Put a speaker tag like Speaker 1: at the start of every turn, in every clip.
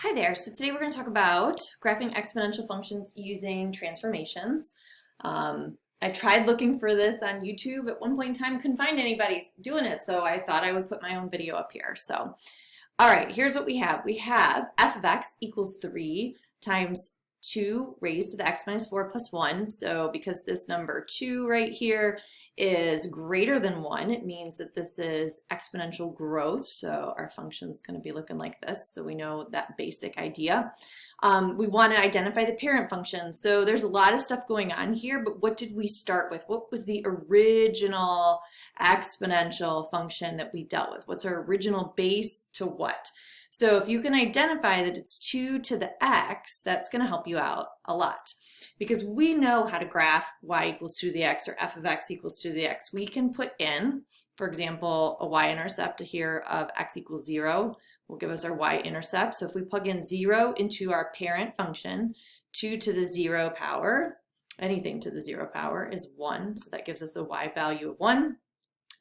Speaker 1: Hi there. So today we're going to talk about graphing exponential functions using transformations. I tried looking for this on YouTube at one point in time, couldn't find anybody doing it, so I thought I would put my own video up here. So, all right, here's what we have. We have f of x equals 3 times 2 raised to the x minus 4 plus 1. So because this number 2 right here is greater than 1, it means that this is exponential growth. So our function is going to be looking like this. So we know that basic idea. We want to identify the parent function. So there's a lot of stuff going on here, but what did we start with? What was the original exponential function that we dealt with? What's our original base to what? So if you can identify that it's 2 to the x, that's going to help you out a lot. Because we know how to graph y equals 2 to the x or f of x equals 2 to the x. We can put in, for example, a y-intercept here of x equals 0 will give us our y-intercept. So if we plug in 0 into our parent function, 2 to the 0 power, anything to the 0 power is 1. So that gives us a y value of 1.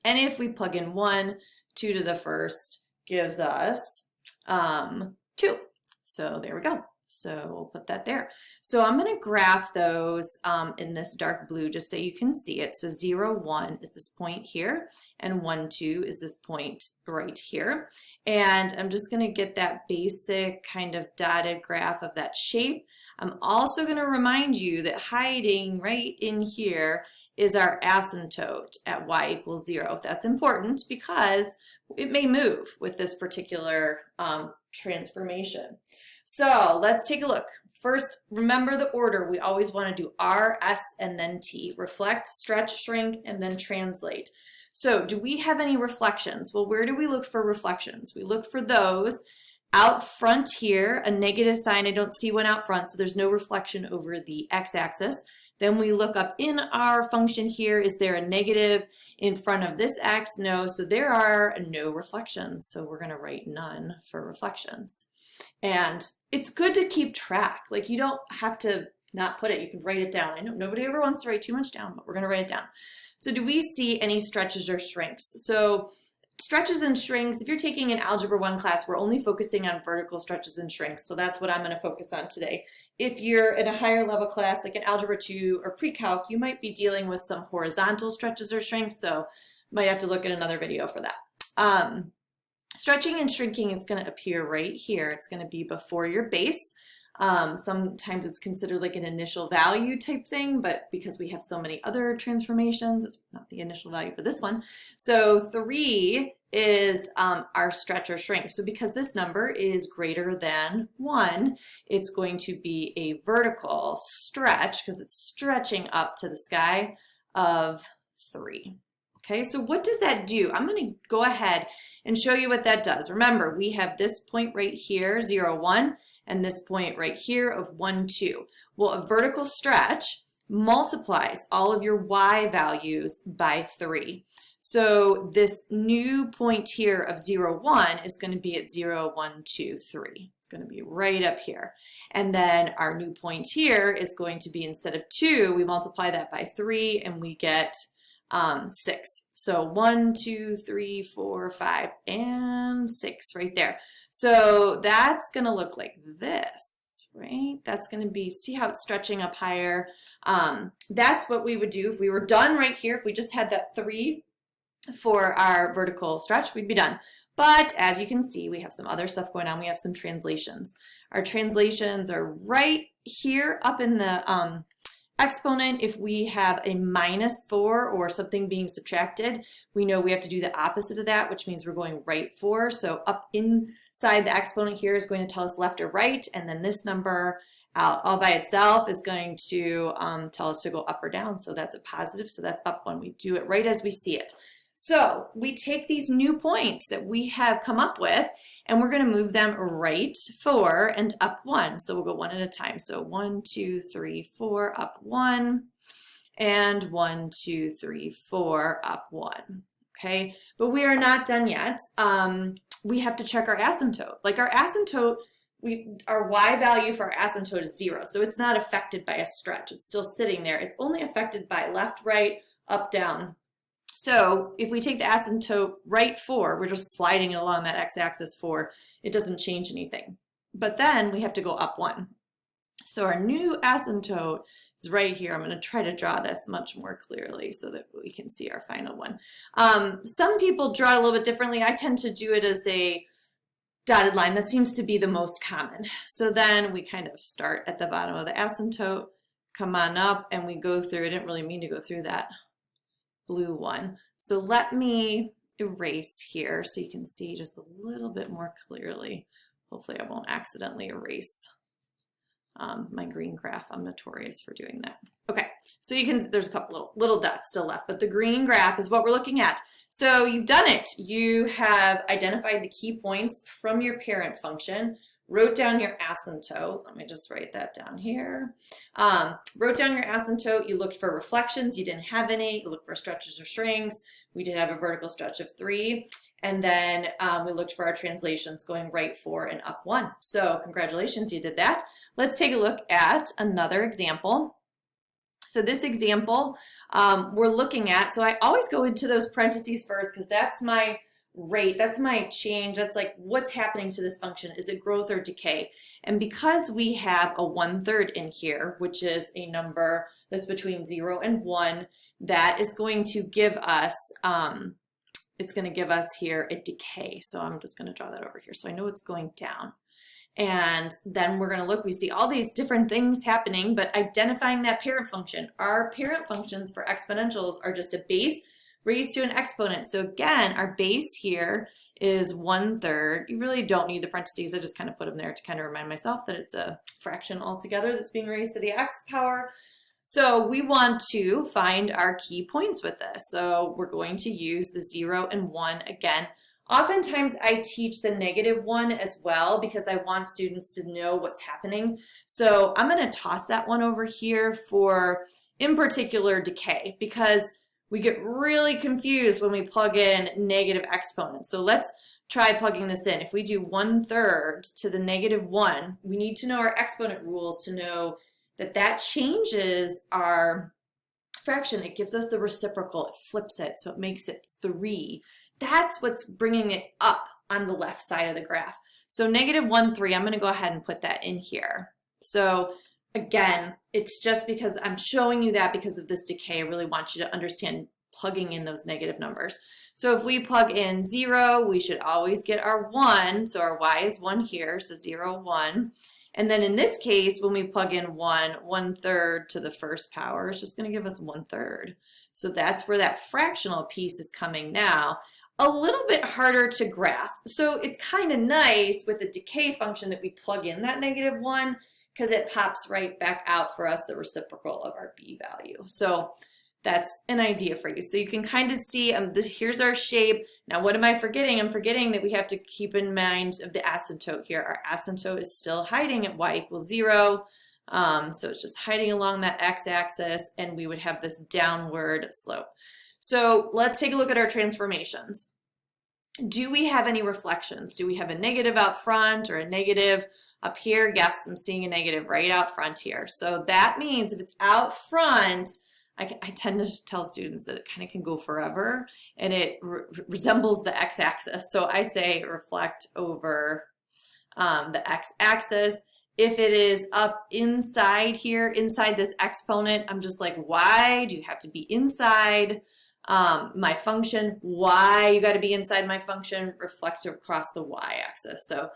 Speaker 1: And if we plug in 1, 2 to the first gives us 2. So there we go. So we'll put that there. So I'm going to graph those in this dark blue just so you can see it. So 0, 1 is this point here, and 1, 2 is this point right here. And I'm just going to get that basic kind of dotted graph of that shape. I'm also going to remind you that hiding right in here is our asymptote at y equals 0. That's important because it may move with this particular transformation. So let's take a look. First, remember the order. We always want to do R, S, and then T. Reflect, stretch, shrink, and then translate. So do we have any reflections? Well, where do we look for reflections? We look for those out front here, a negative sign. I don't see one out front, so there's no reflection over the x-axis. Then we look up in our function here. Is there a negative in front of this x? No, so there are no reflections. So we're going to write none for reflections. And it's good to keep track. Like, you don't have to not put it. You can write it down. I know nobody ever wants to write too much down, but we're going to write it down. So do we see any stretches or shrinks? So stretches and shrinks, if you're taking an Algebra 1 class, we're only focusing on vertical stretches and shrinks. So that's what I'm going to focus on today. If you're in a higher level class, like an Algebra 2 or pre-calc, you might be dealing with some horizontal stretches or shrinks. So might have to look at another video for that. Stretching and shrinking is going to appear right here. It's going to be before your base. Sometimes it's considered like an initial value type thing, but because we have so many other transformations, it's not the initial value for this one. So 3 is our stretch or shrink. So because this number is greater than 1, it's going to be a vertical stretch because it's stretching up to the sky of 3. Okay, so what does that do? I'm going to go ahead and show you what that does. Remember, we have this point right here, 0, 1, and this point right here of 1, 2. Well, a vertical stretch multiplies all of your y values by 3. So this new point here of 0, 1 is going to be at 0, 1, 2, 3. It's going to be right up here. And then our new point here is going to be, instead of 2, we multiply that by 3 and we get 6. So 1, 2, 3, 4, 5, and 6 right there. So that's going to look like this, right? That's going to be, see how it's stretching up higher? That's what we would do if we were done right here. If we just had that 3 for our vertical stretch, we'd be done. But as you can see, we have some other stuff going on. We have some translations. Our translations are right here up in the exponent. If we have a minus 4 or something being subtracted, we know we have to do the opposite of that, which means we're going right 4. So up inside the exponent here is going to tell us left or right, and then this number out all by itself is going to tell us to go up or down. So that's a positive, so that's up 1. We do it right as we see it. So we take these new points that we have come up with and we're going to move them right 4 and up 1. So we'll go one at a time. So 1, 2, 3, 4, up 1, and 1, 2, 3, 4, up 1. Okay, but we are not done yet. We have to check our asymptote. Like our asymptote, our y value for our asymptote is 0. So it's not affected by a stretch. It's still sitting there. It's only affected by left, right, up, down. So if we take the asymptote right 4, we're just sliding it along that x-axis 4. It doesn't change anything. but then we have to go up 1. So our new asymptote is right here. I'm going to try to draw this much more clearly so that we can see our final one. Some people draw it a little bit differently. I tend to do it as a dotted line. That seems to be the most common. So then we kind of start at the bottom of the asymptote, come on up, and we go through. I didn't really mean to go through that blue one. So let me erase here so you can see just a little bit more clearly. Hopefully I won't accidentally erase my green graph. I'm notorious for doing that. Okay, so you can, there's a couple little dots still left, but the green graph is what we're looking at. So you've done it. You have identified the key points from your parent function, wrote down your asymptote. Let me just write that down here. Wrote down your asymptote. You looked for reflections. You didn't have any. You looked for stretches or shrinks. We did have a vertical stretch of 3. And then we looked for our translations going right 4 and up 1. So congratulations, you did that. Let's take a look at another example. So this example we're looking at, so I always go into those parentheses first because that's my rate, that's my change, that's like what's happening to this function. Is it growth or decay? And because we have a 1/3 in here, which is a number that's between 0 and 1, that is going to give us, it's going to give us here a decay. So I'm just going to draw that over here so I know it's going down. And then we're going to look, we see all these different things happening, but identifying that parent function. Our parent functions for exponentials are just a base raised to an exponent. So again, our base here is 1/3. You really don't need the parentheses. I just kind of put them there to kind of remind myself that it's a fraction altogether that's being raised to the x power. So we want to find our key points with this. So we're going to use the 0 and 1 again. Oftentimes I teach the -1 as well because I want students to know what's happening. So I'm going to toss that one over here for, in particular, decay, because we get really confused when we plug in negative exponents. So let's try plugging this in. If we do 1/3 to the -1, we need to know our exponent rules to know that that changes our fraction. It gives us the reciprocal. It flips it, so it makes it 3. That's what's bringing it up on the left side of the graph. So -1/3, I'm going to go ahead and put that in here. So again, it's just because I'm showing you that because of this decay. I really want you to understand plugging in those negative numbers. So if we plug in 0, we should always get our 1. So our y is 1 here, so 0, 1. And then in this case, when we plug in 1/3 to the first power, it's just going to give us 1/3. So that's where that fractional piece is coming now. A little bit harder to graph. So it's kind of nice with the decay function that we plug in that -1 because it pops right back out for us the reciprocal of our b value. So that's an idea for you. So you can kind of see, here's our shape. Now, what am I forgetting? I'm forgetting that we have to keep in mind of the asymptote here. Our asymptote is still hiding at y = 0. So it's just hiding along that x-axis, and we would have this downward slope. So let's take a look at our transformations. Do we have any reflections? Do we have a negative out front or a negative up here? Yes, I'm seeing a negative right out front here. So that means if it's out front, I tend to tell students that it kind of can go forever, and it resembles the x-axis. So I say reflect over the x-axis. If it is up inside here, inside this exponent, I'm just like, why do you have to be inside my function? Why you got to be inside my function? Reflect across the y-axis. So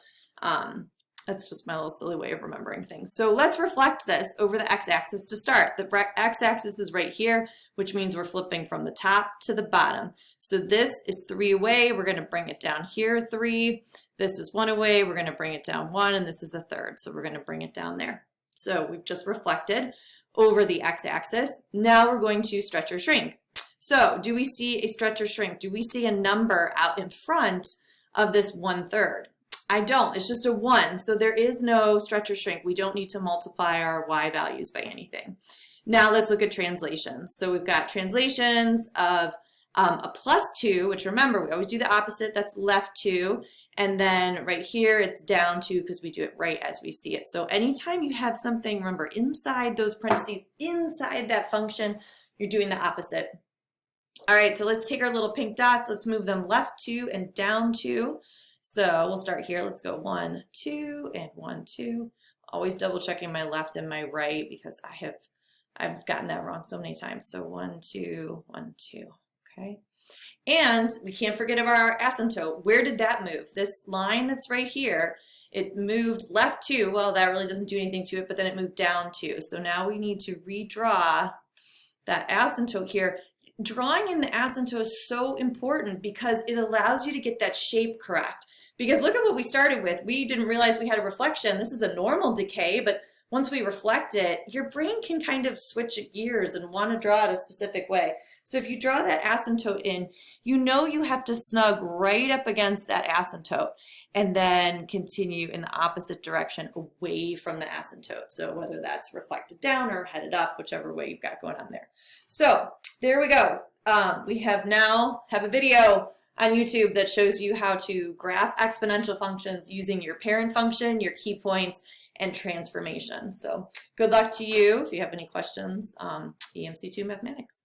Speaker 1: that's just my little silly way of remembering things. So let's reflect this over the x-axis to start. The x-axis is right here, which means we're flipping from the top to the bottom. So this is 3 away. We're going to bring it down here 3. This is 1 away. We're going to bring it down 1, and this is a 1/3. So we're going to bring it down there. So we've just reflected over the x-axis. Now we're going to stretch or shrink. So do we see a stretch or shrink? Do we see a number out in front of this 1/3? I don't. It's just a 1. So there is no stretch or shrink. We don't need to multiply our y values by anything. Now let's look at translations. So we've got translations of a +2, which remember, we always do the opposite. That's left 2. And then right here, it's down 2 because we do it right as we see it. So anytime you have something, remember, inside those parentheses, inside that function, you're doing the opposite. All right, so let's take our little pink dots. Let's move them left 2 and down 2. So we'll start here. Let's go 1, 2, and 1, 2. Always double checking my left and my right because I've gotten that wrong so many times. So 1, 2, 1, 2. Okay. And we can't forget about our asymptote. Where did that move? This line that's right here, it moved left 2. Well, that really doesn't do anything to it, but then it moved down 2. So now we need to redraw that asymptote here. Drawing in the asymptote is so important because it allows you to get that shape correct. Because look at what we started with. We didn't realize we had a reflection. This is a normal decay, but once we reflect it, your brain can kind of switch gears and want to draw it a specific way. So if you draw that asymptote in, you know you have to snug right up against that asymptote and then continue in the opposite direction away from the asymptote. So whether that's reflected down or headed up, whichever way you've got going on there. So there we go. We have now have a video on YouTube that shows you how to graph exponential functions using your parent function, your key points, and transformation. So good luck to you. If you have any questions, EMC2 Mathematics.